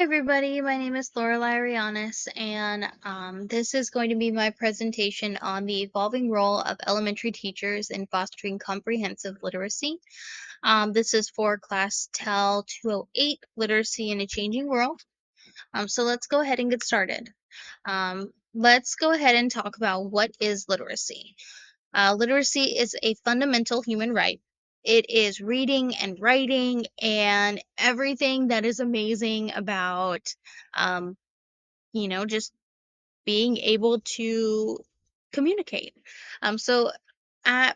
Everybody, my name is Lorelai Arianis, and this is going to be my presentation on the evolving role of elementary teachers in fostering comprehensive literacy. This is for Class TEL 208, Literacy in a Changing World. So let's go ahead and get started. Let's go ahead and talk about what is literacy. Literacy is a fundamental human right. It is reading and writing and everything that is amazing about, um, just being able to communicate.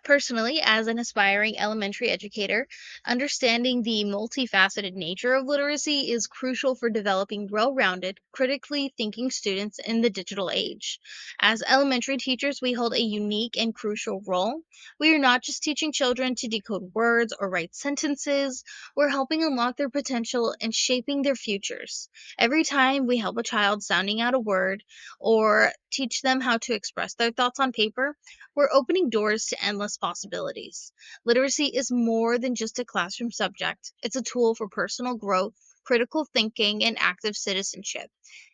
Personally, as an aspiring elementary educator, understanding the multifaceted nature of literacy is crucial for developing well rounded, critically thinking students in the digital age. As elementary teachers, we hold a unique and crucial role. We are not just teaching children to decode words or write sentences, we're helping unlock their potential and shaping their futures. Every time we help a child sounding out a word or teach them how to express their thoughts on paper, we're opening doors to endless possibilities. Literacy is more than just a classroom subject, it's a tool for personal growth, critical thinking, and active citizenship.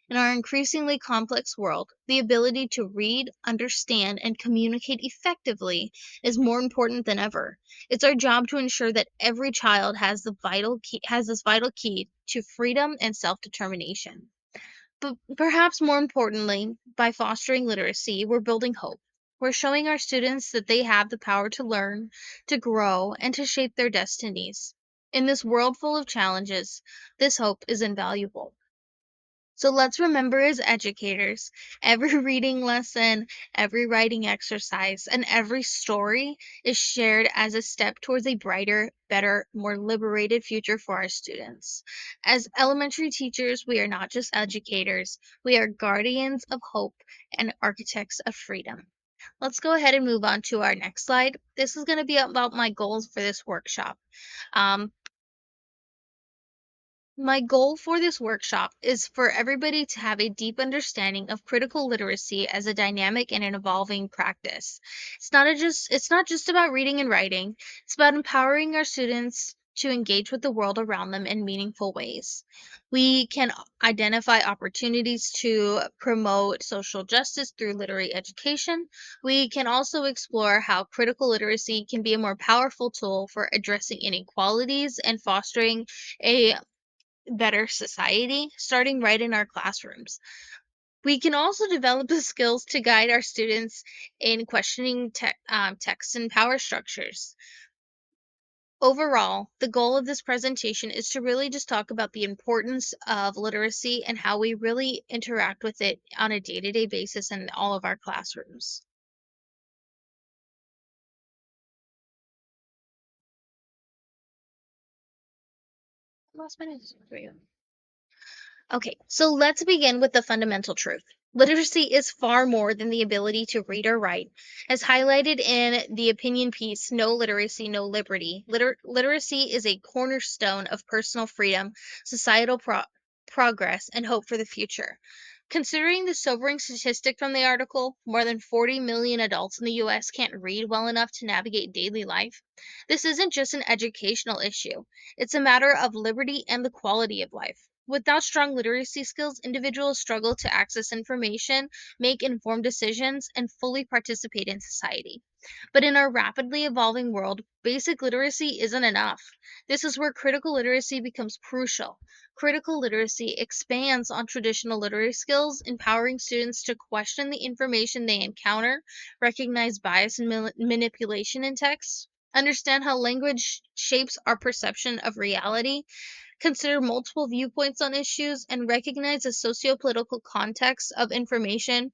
In our increasingly complex world, the ability to read, understand, and communicate effectively is more important than ever. It's our job to ensure that every child has this vital key to freedom and self-determination. But perhaps more importantly, by fostering literacy, we're building hope. We're showing our students that they have the power to learn, to grow, and to shape their destinies. In this world full of challenges, this hope is invaluable. So let's remember as educators, every reading lesson, every writing exercise, and every story is shared as a step towards a brighter, better, more liberated future for our students. As elementary teachers, we are not just educators, we are guardians of hope and architects of freedom. Let's go ahead and move on to our next slide. This is going to be about my goals for this workshop. Um, my goal for this workshop is for everybody to have a deep understanding of critical literacy as a dynamic and an evolving practice. It's not just about reading and writing. It's about empowering our students to engage with the world around them in meaningful ways. We can identify opportunities to promote social justice through literary education. We can also explore how critical literacy can be a more powerful tool for addressing inequalities and fostering a better society, starting right in our classrooms. We can also develop the skills to guide our students in questioning text and power structures. Overall, the goal of this presentation is to really just talk about the importance of literacy and how we really interact with it on a day to day basis in all of our classrooms. Last minute for you. Okay, so let's begin with the fundamental truth. Literacy is far more than the ability to read or write. As highlighted in the opinion piece, No Literacy, No Liberty, literacy is a cornerstone of personal freedom, societal progress, and hope for the future. Considering the sobering statistic from the article, more than 40 million adults in the US can't read well enough to navigate daily life. This isn't just an educational issue, it's a matter of liberty and the quality of life. Without strong literacy skills, individuals struggle to access information, make informed decisions, and fully participate in society. But in our rapidly evolving world, basic literacy isn't enough. This is where critical literacy becomes crucial. Critical literacy expands on traditional literary skills, empowering students to question the information they encounter, recognize bias and manipulation in text, understand how language shapes our perception of reality, consider multiple viewpoints on issues, and recognize the sociopolitical context of information.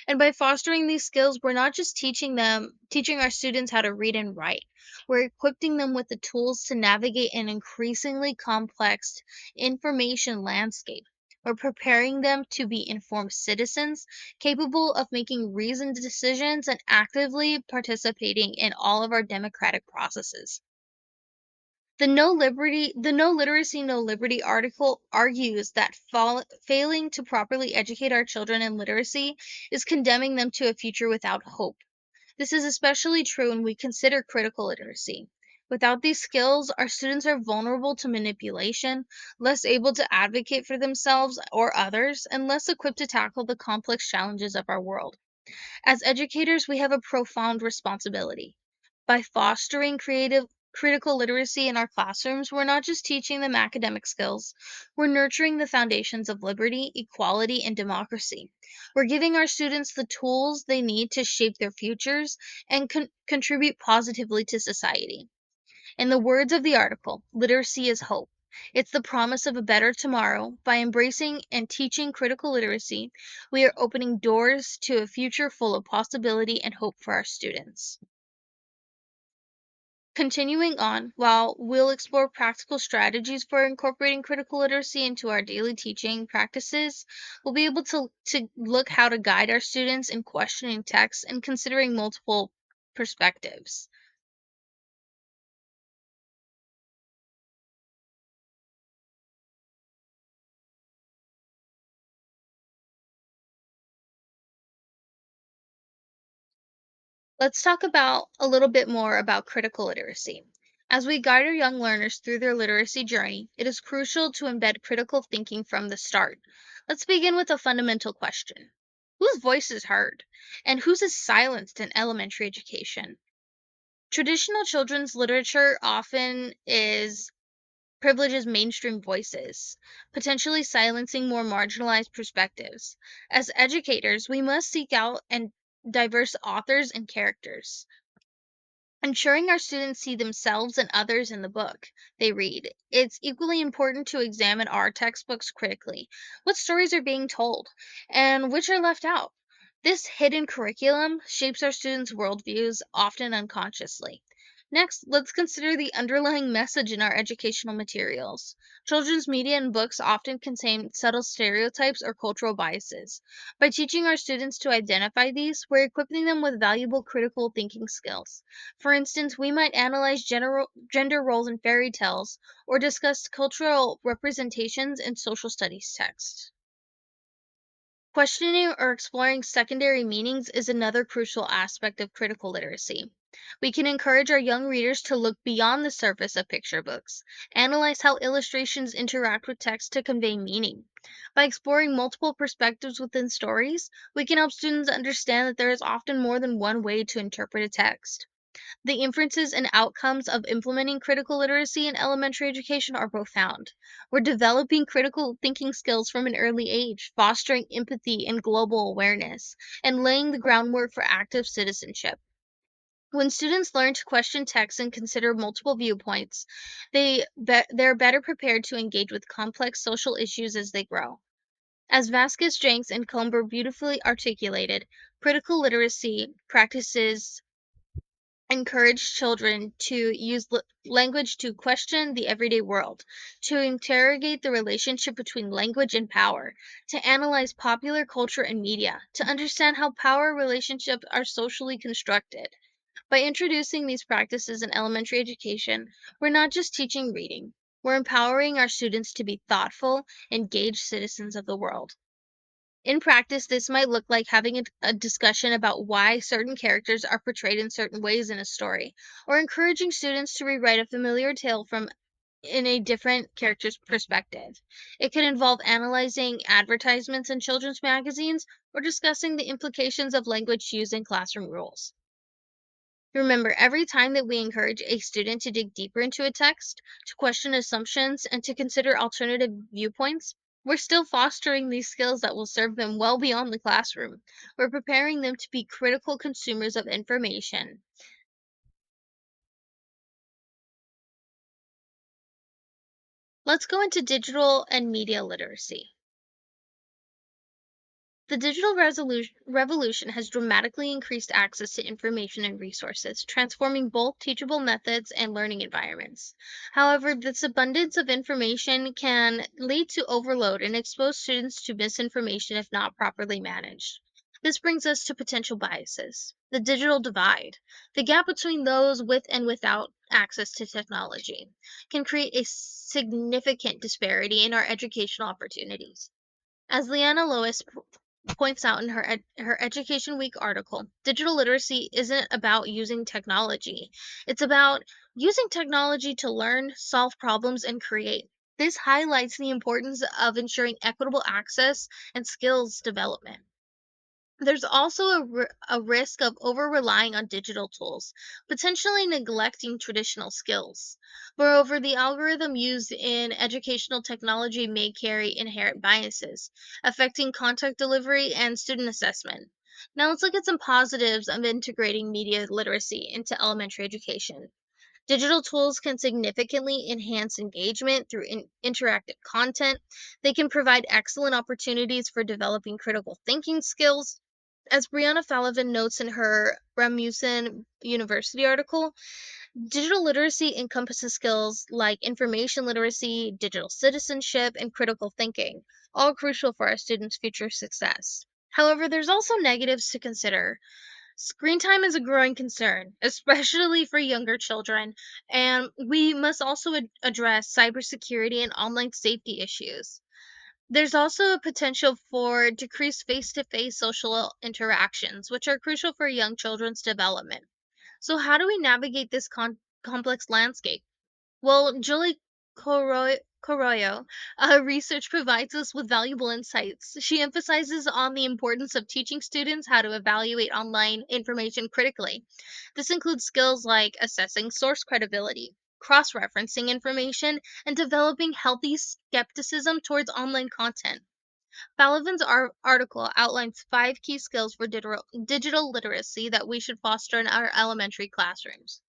And by fostering these skills, we're not just teaching our students how to read and write. We're equipping them with the tools to navigate an increasingly complex information landscape. We're preparing them to be informed citizens, capable of making reasoned decisions and actively participating in all of our democratic processes. The No Literacy, No Liberty article argues that failing to properly educate our children in literacy is condemning them to a future without hope. This is especially true when we consider critical literacy. Without these skills, our students are vulnerable to manipulation, less able to advocate for themselves or others, and less equipped to tackle the complex challenges of our world. As educators, we have a profound responsibility. By fostering critical literacy in our classrooms, we're not just teaching them academic skills, we're nurturing the foundations of liberty, equality, and democracy. We're giving our students the tools they need to shape their futures and contribute positively to society. In the words of the article, literacy is hope. It's the promise of a better tomorrow. By embracing and teaching critical literacy, we are opening doors to a future full of possibility and hope for our students. Continuing on, while we'll explore practical strategies for incorporating critical literacy into our daily teaching practices, we'll be able to look how to guide our students in questioning texts and considering multiple perspectives. Let's talk about a little bit more about critical literacy. As we guide our young learners through their literacy journey, it is crucial to embed critical thinking from the start. Let's begin with a fundamental question. Whose voice is heard? And whose is silenced in elementary education? Traditional children's literature often is privileges mainstream voices, potentially silencing more marginalized perspectives. As educators, we must seek out and diverse authors and characters, ensuring our students see themselves and others in the book they read. It's equally important to examine our textbooks critically. What stories are being told, and which are left out? This hidden curriculum shapes our students' worldviews, often unconsciously. Next, let's consider the underlying message in our educational materials. Children's media and books often contain subtle stereotypes or cultural biases. By teaching our students to identify these, we're equipping them with valuable critical thinking skills. For instance, we might analyze gender roles in fairy tales or discuss cultural representations in social studies texts. Questioning or exploring secondary meanings is another crucial aspect of critical literacy. We can encourage our young readers to look beyond the surface of picture books, analyze how illustrations interact with text to convey meaning. By exploring multiple perspectives within stories, we can help students understand that there is often more than one way to interpret a text. The inferences and outcomes of implementing critical literacy in elementary education are profound. We're developing critical thinking skills from an early age, fostering empathy and global awareness, and laying the groundwork for active citizenship. When students learn to question texts and consider multiple viewpoints, they're better prepared to engage with complex social issues as they grow. As Vasquez Jenks and Comber beautifully articulated, critical literacy practices encourage children to use language to question the everyday world, to interrogate the relationship between language and power, to analyze popular culture and media, to understand how power relationships are socially constructed. By introducing these practices in elementary education, we're not just teaching reading, we're empowering our students to be thoughtful, engaged citizens of the world. In practice, this might look like having a discussion about why certain characters are portrayed in certain ways in a story, or encouraging students to rewrite a familiar tale from in a different character's perspective. It could involve analyzing advertisements in children's magazines or discussing the implications of language used in classroom rules. Remember, every time that we encourage a student to dig deeper into a text, to question assumptions, and to consider alternative viewpoints, we're still fostering these skills that will serve them well beyond the classroom. We're preparing them to be critical consumers of information. Let's go into digital and media literacy. The digital revolution has dramatically increased access to information and resources, transforming both teachable methods and learning environments. However, this abundance of information can lead to overload and expose students to misinformation if not properly managed. This brings us to potential biases. The digital divide, the gap between those with and without access to technology, can create a significant disparity in our educational opportunities. As Leanna Lewis points out in her Education Week article, digital literacy isn't about using technology. It's about using technology to learn, solve problems, and create. This highlights the importance of ensuring equitable access and skills development. There's also a risk of over relying on digital tools, potentially neglecting traditional skills. Moreover, the algorithm used in educational technology may carry inherent biases, affecting content delivery and student assessment. Now, let's look at some positives of integrating media literacy into elementary education. Digital tools can significantly enhance engagement through interactive content. They can provide excellent opportunities for developing critical thinking skills. As Brianna Falivin notes in her Rasmussen University article, digital literacy encompasses skills like information literacy, digital citizenship, and critical thinking, all crucial for our students' future success. However, there's also negatives to consider. Screen time is a growing concern, especially for younger children, and we must also address cybersecurity and online safety issues. There's also a potential for decreased face to face social interactions, which are crucial for young children's development. So, how do we navigate this complex landscape? Well, Julie Coroyo, research provides us with valuable insights. She emphasizes on the importance of teaching students how to evaluate online information critically. This includes skills like assessing source credibility, cross referencing information, and developing healthy skepticism towards online content. Balavin's article outlines 5 key skills for digital literacy that we should foster in our elementary classrooms.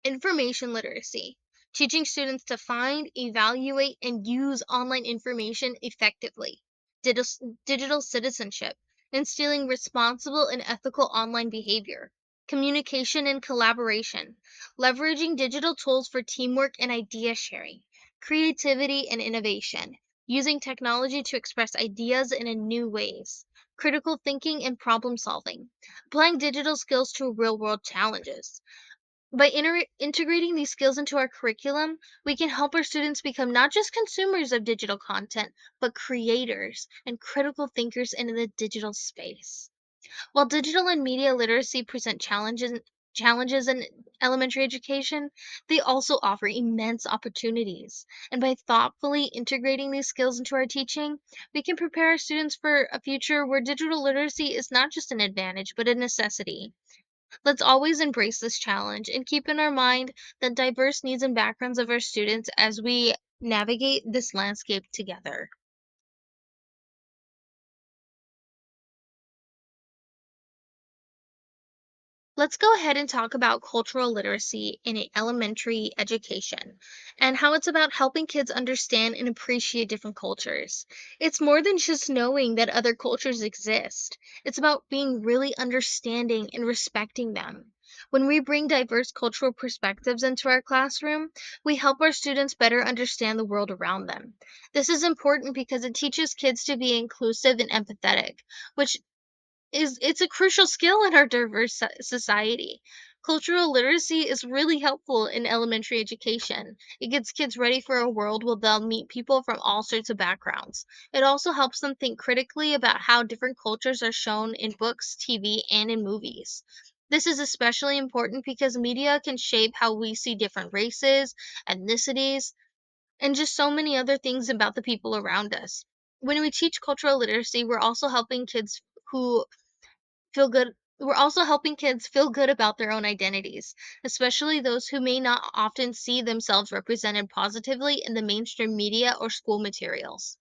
Information literacy, teaching students to find, evaluate, and use online information effectively. Digital citizenship, instilling responsible and ethical online behavior. Communication and collaboration, leveraging digital tools for teamwork and idea sharing. Creativity and innovation, using technology to express ideas in new ways. Critical thinking and problem solving, applying digital skills to real world challenges. By integrating these skills into our curriculum, we can help our students become not just consumers of digital content, but creators and critical thinkers in the digital space. While digital and media literacy present challenges in elementary education, they also offer immense opportunities. And by thoughtfully integrating these skills into our teaching, we can prepare our students for a future where digital literacy is not just an advantage, but a necessity. Let's always embrace this challenge and keep in our mind the diverse needs and backgrounds of our students as we navigate this landscape together. Let's go ahead and talk about cultural literacy in elementary education and how it's about helping kids understand and appreciate different cultures. It's more than just knowing that other cultures exist, it's about being really understanding and respecting them. When we bring diverse cultural perspectives into our classroom, we help our students better understand the world around them. This is important because it teaches kids to be inclusive and empathetic, which it's a crucial skill in our diverse society. Cultural literacy is really helpful in elementary education. It gets kids ready for a world where they'll meet people from all sorts of backgrounds. It also helps them think critically about how different cultures are shown in books, TV, and in movies. This is especially important because media can shape how we see different races, ethnicities, and just so many other things about the people around us. When we teach cultural literacy, who feel good we're also helping kids feel good about their own identities, especially those who may not often see themselves represented positively in the mainstream media or school materials.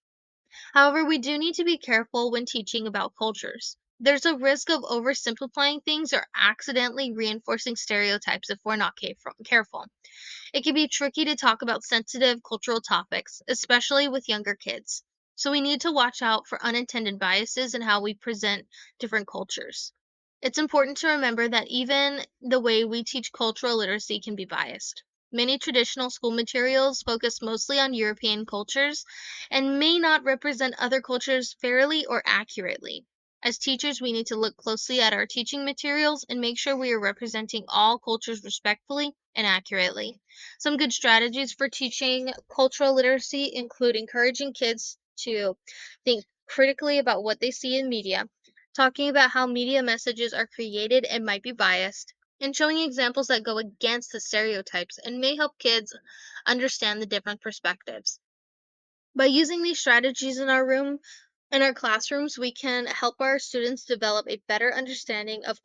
However, we do need to be careful when teaching about cultures. There's a risk of oversimplifying things or accidentally reinforcing stereotypes if we're not careful. It can be tricky to talk about sensitive cultural topics, especially with younger kids. So we need to watch out for unintended biases in how we present different cultures. It's important to remember that even the way we teach cultural literacy can be biased. Many traditional school materials focus mostly on European cultures and may not represent other cultures fairly or accurately. As teachers, we need to look closely at our teaching materials and make sure we are representing all cultures respectfully and accurately. Some good strategies for teaching cultural literacy include encouraging kids to think critically about what they see in media, talking about how media messages are created and might be biased, and showing examples that go against the stereotypes and may help kids understand the different perspectives. By using these strategies in our classrooms, we can help our students develop a better understanding of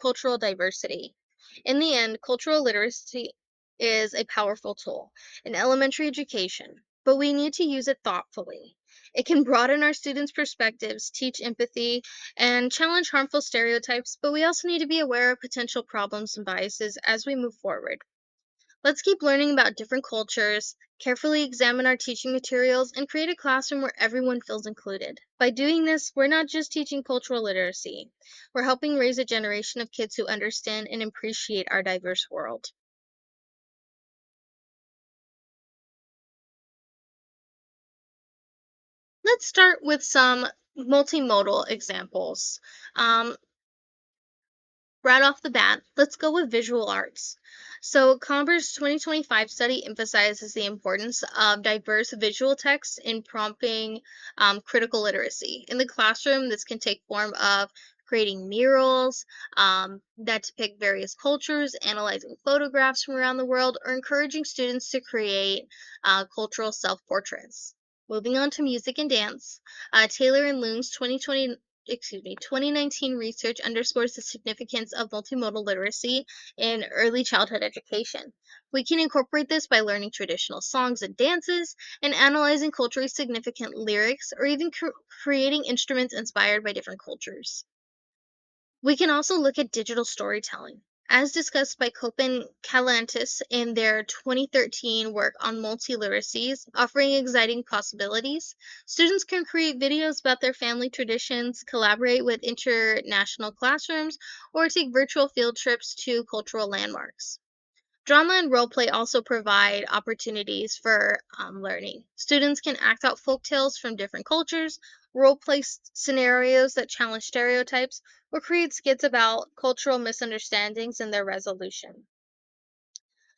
cultural diversity. In the end, cultural literacy is a powerful tool in elementary education, but we need to use it thoughtfully. It can broaden our students' perspectives, teach empathy, and challenge harmful stereotypes, but we also need to be aware of potential problems and biases as we move forward. Let's keep learning about different cultures, carefully examine our teaching materials, and create a classroom where everyone feels included. By doing this, we're not just teaching cultural literacy, we're helping raise a generation of kids who understand and appreciate our diverse world. Let's start with some multimodal examples. Um, Right off the bat, let's go with visual arts. So, Converse 2025 study emphasizes the importance of diverse visual text in prompting critical literacy. In the classroom, this can take form of creating murals that depict various cultures, analyzing photographs from around the world, or encouraging students to create cultural self-portraits. Moving on to music and dance, Taylor and Loon's 2019 research underscores the significance of multimodal literacy in early childhood education. We can incorporate this by learning traditional songs and dances and analyzing culturally significant lyrics or even creating instruments inspired by different cultures. We can also look at digital storytelling. As discussed by Cope and Calantis in their 2013 work on multiliteracies, offering exciting possibilities, students can create videos about their family traditions, collaborate with international classrooms, or take virtual field trips to cultural landmarks. Drama and role play also provide opportunities for learning. Students can act out folk tales from different cultures, role play scenarios that challenge stereotypes, or create skits about cultural misunderstandings and their resolution.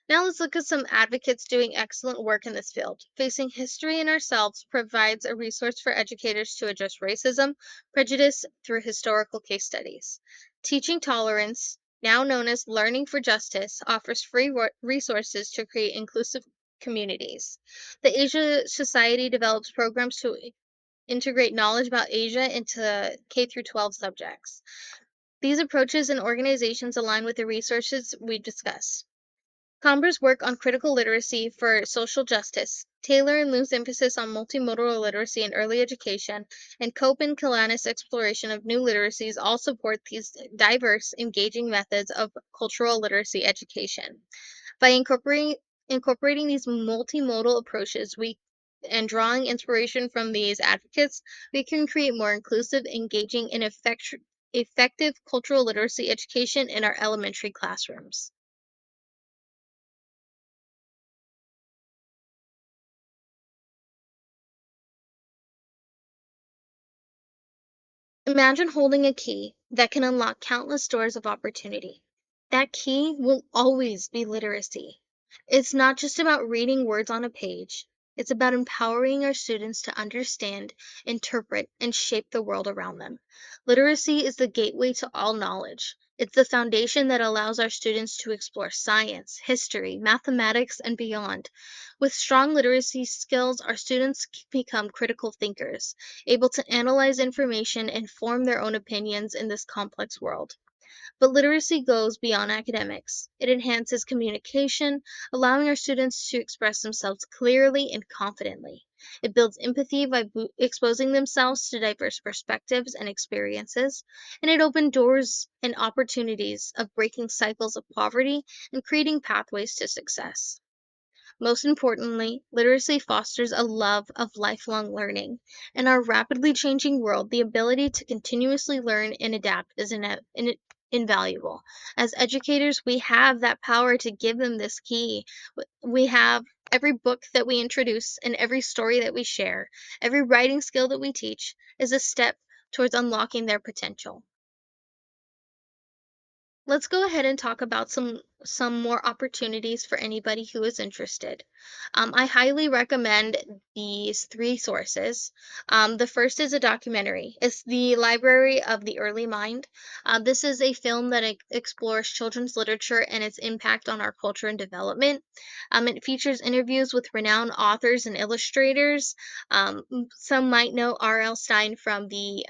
Now let's look at some advocates doing excellent work in this field. Facing History in Ourselves provides a resource for educators to address racism, prejudice through historical case studies. Teaching Tolerance, now known as Learning for Justice, offers free resources to create inclusive communities. The Asia Society develops programs to integrate knowledge about Asia into K through 12 subjects. These approaches and organizations align with the resources we discussed. Comber's work on critical literacy for social justice, Taylor and Liu's emphasis on multimodal literacy in early education, and Cope and Kalanis' exploration of new literacies all support these diverse, engaging methods of cultural literacy education. By incorporating these multimodal approaches, we and drawing inspiration from these advocates, we can create more inclusive, engaging, and effective cultural literacy education in our elementary classrooms. Imagine holding a key that can unlock countless doors of opportunity. That key will always be literacy. It's not just about reading words on a page, it's about empowering our students to understand, interpret, and shape the world around them. Literacy is the gateway to all knowledge. It's the foundation that allows our students to explore science, history, mathematics, and beyond. With strong literacy skills, our students become critical thinkers, able to analyze information and form their own opinions in this complex world. But literacy goes beyond academics. It enhances communication, allowing our students to express themselves clearly and confidently. It builds empathy by exposing themselves to diverse perspectives and experiences, and it opens doors and opportunities of breaking cycles of poverty and creating pathways to success. Most importantly, literacy fosters a love of lifelong learning. In our rapidly changing world, the ability to continuously learn and adapt is invaluable. As educators, we have that power to give them this key. We have every book that we introduce and every story that we share, every writing skill that we teach is a step towards unlocking their potential. Let's go ahead and talk about some more opportunities for anybody who is interested. I highly recommend these three sources. The first is a documentary. It's the Library of the Early Mind. This is a film that explores children's literature and its impact on our culture and development. It features interviews with renowned authors and illustrators. Some might know R.L. Stein from the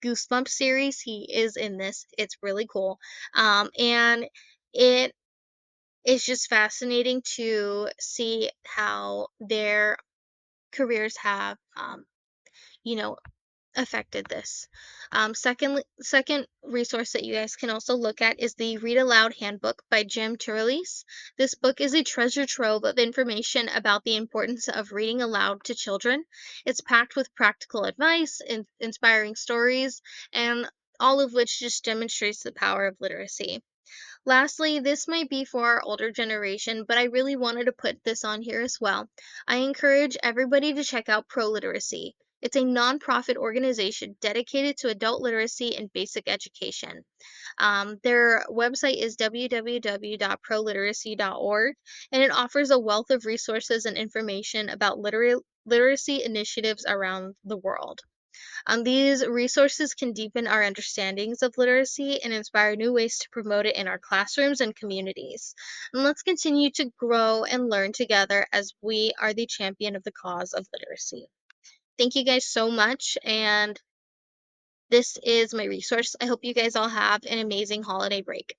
Goosebumps series. He is in this. It's really cool, and it is just fascinating to see how their careers have, you know, affected this. Second resource that you guys can also look at is the Read Aloud Handbook by Jim Turles. This book is a treasure trove of information about the importance of reading aloud to children. It's packed with practical advice, inspiring stories, and all of which just demonstrates the power of literacy. Lastly, this might be for our older generation, but I really wanted to put this on here as well. I encourage everybody to check out Pro Literacy. It's a nonprofit organization dedicated to adult literacy and basic education. Their website is www.proliteracy.org, and it offers a wealth of resources and information about literacy initiatives around the world. These resources can deepen our understandings of literacy and inspire new ways to promote it in our classrooms and communities. And let's continue to grow and learn together as we are the champion of the cause of literacy. Thank you guys so much. And this is my resource. I hope you guys all have an amazing holiday break.